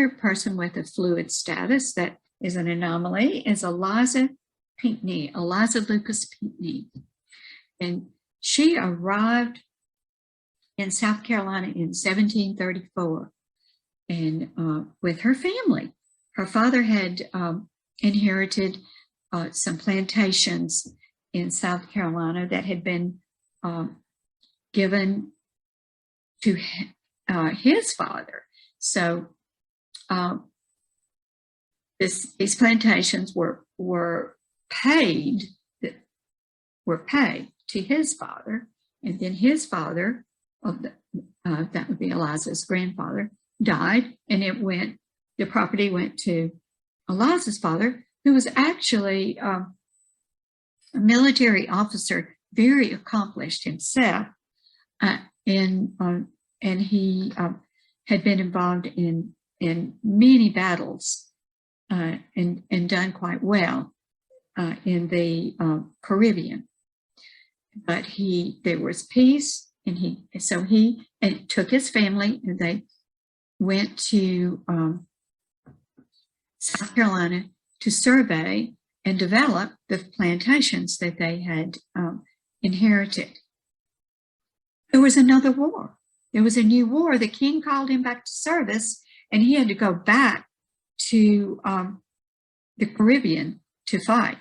another person with a fluid status that is an anomaly is Eliza Pinckney, Eliza Lucas Pinckney. And she arrived in South Carolina in 1734 and with her family. Her father had inherited some plantations in South Carolina that had been given to his father. So these plantations were paid to his father, and then his father, that would be Eliza's grandfather, died, and the property went to Eliza's father, who was actually a military officer, very accomplished himself, and he had been involved in many battles and done quite well in the Caribbean. But there was peace, and he took his family, and they went to South Carolina to survey and develop the plantations that they had inherited. There was another war. There was a new war. The king called him back to service, and he had to go back to the Caribbean to fight.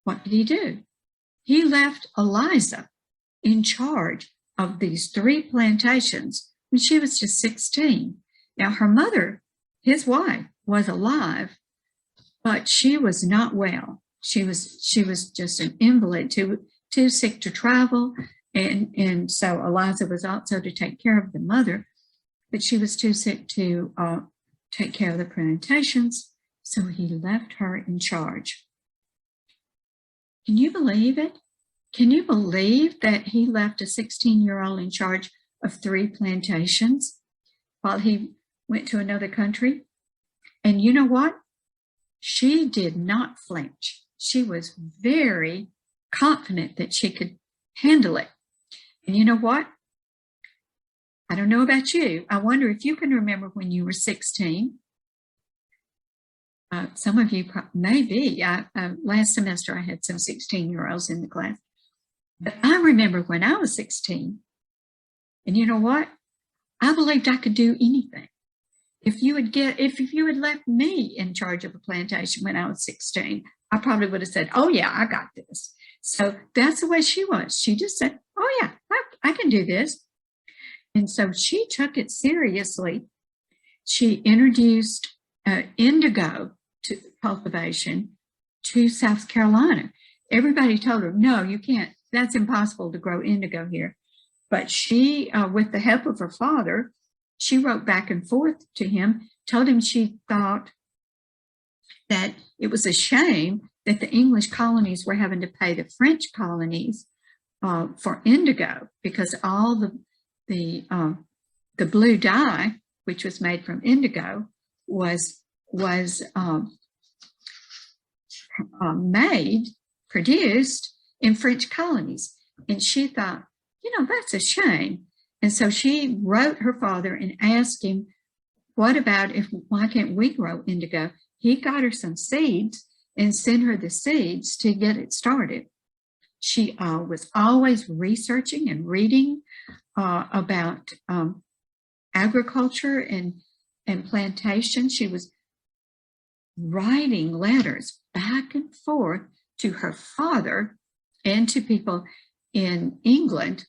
What did he do? He left Eliza in charge of these 3 plantations when she was just 16. Now, her mother, his wife, was alive, but she was not well. She was just an invalid, too sick to travel. And so Eliza was also to take care of the mother, but she was too sick to take care of the plantations, so he left her in charge. Can you believe it? Can you believe that he left a 16-year-old in charge of 3 plantations while he went to another country? And you know what? She did not flinch. She was very confident that she could handle it. And you know what? I don't know about you. I wonder if you can remember when you were 16. Some of you maybe. Last semester I had some 16-year-olds in the class. But I remember when I was 16. And you know what? I believed I could do anything. If you had left me in charge of a plantation when I was 16, I probably would have said, oh yeah, I got this. So that's the way she was. She just said, oh yeah, I can do this. And so she took it seriously. She introduced indigo to cultivation to South Carolina. Everybody told her, no, you can't. That's impossible to grow indigo here. But she, with the help of her father, she wrote back and forth to him, told him she thought that it was a shame that the English colonies were having to pay the French colonies for indigo, because all the blue dye, which was made from indigo, was produced in French colonies. And she thought, that's a shame. And so she wrote her father and asked him, why can't we grow indigo? He got her some seeds and sent her the seeds to get it started. She was always researching and reading about agriculture and plantation. She was writing letters back and forth to her father and to people in England,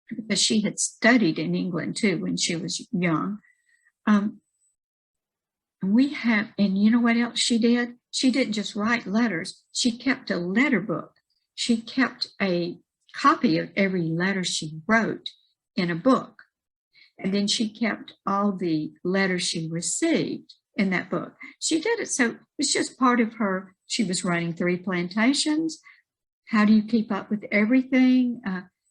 because she had studied in England too when she was young. And you know what else she did? She didn't just write letters. She kept a letter book. She kept a copy of every letter she wrote in a book. And then she kept all the letters she received in that book. She did it. So it's just part of her. She was running 3 plantations. How do you keep up with everything?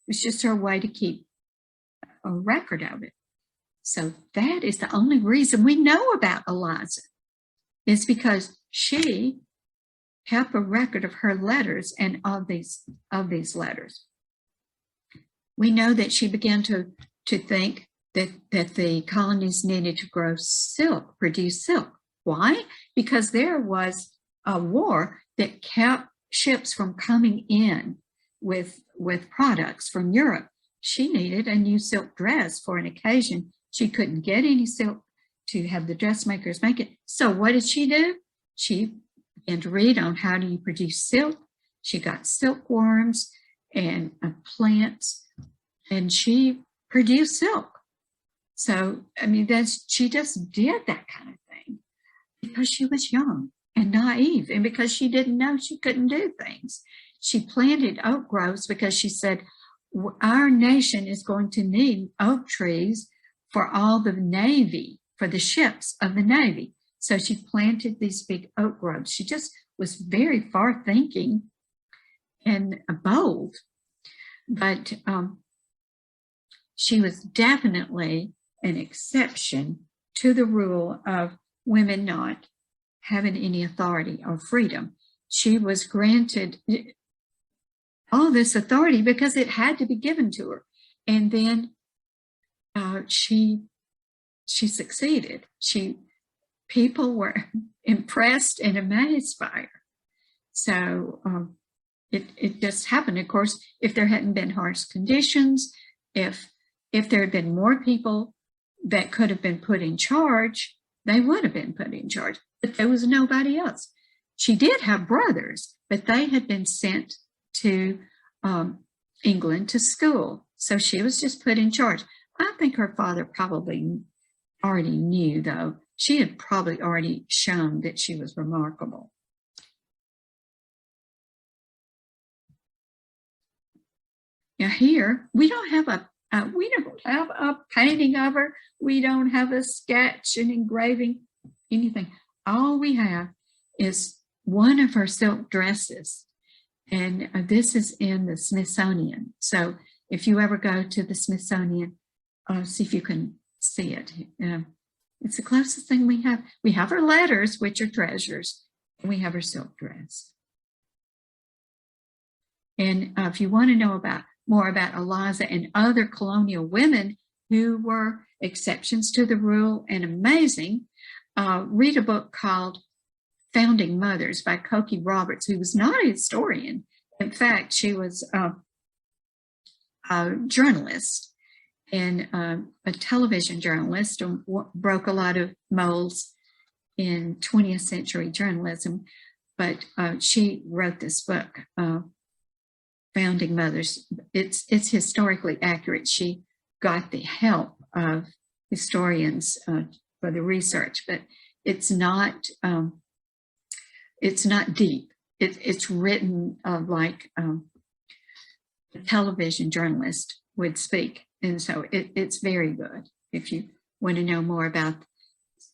It's just her way to keep a record of it. So that is the only reason we know about Eliza. It's because she kept a record of her letters and of these letters. We know that she began to think that the colonies needed to grow silk, produce silk. Why? Because there was a war that kept ships from coming in with products from Europe. She needed a new silk dress for an occasion. She couldn't get any silk to have the dressmakers make it. So what did she do? She began to read on how do you produce silk. She got silkworms and plants, and she produced silk. So, I mean, she just did that kind of thing because she was young and naive, and because she didn't know she couldn't do things. She planted oak groves because she said, our nation is going to need oak trees for all the Navy, for the ships of the Navy. So she planted these big oak groves. She just was very far thinking and bold, but she was definitely an exception to the rule of women not having any authority or freedom. She was granted all this authority because it had to be given to her. And then she succeeded. People were impressed and amazed by her. So it just happened. Of course, if there hadn't been harsh conditions, if there had been more people that could have been put in charge, they would have been put in charge. But there was nobody else. She did have brothers, but they had been sent to England to school. So she was just put in charge. I think her father probably already knew, though. She had probably already shown that she was remarkable. Now here, we don't have a painting of her. We don't have a sketch, an engraving, anything. All we have is one of her silk dresses. And this is in the Smithsonian. So if you ever go to the Smithsonian, see if you can see it. It's the closest thing we have. We have her letters, which are treasures, and we have her silk dress. And if you want to know more about Eliza and other colonial women who were exceptions to the rule and amazing, read a book called Founding Mothers by Cokie Roberts, who was not a historian. In fact, she was a journalist and a television journalist, and broke a lot of molds in 20th century journalism. But she wrote this book, Founding Mothers. It's historically accurate. She got the help of historians for the research, but it's not deep. It's written like a television journalist would speak. And so it's very good if you want to know more about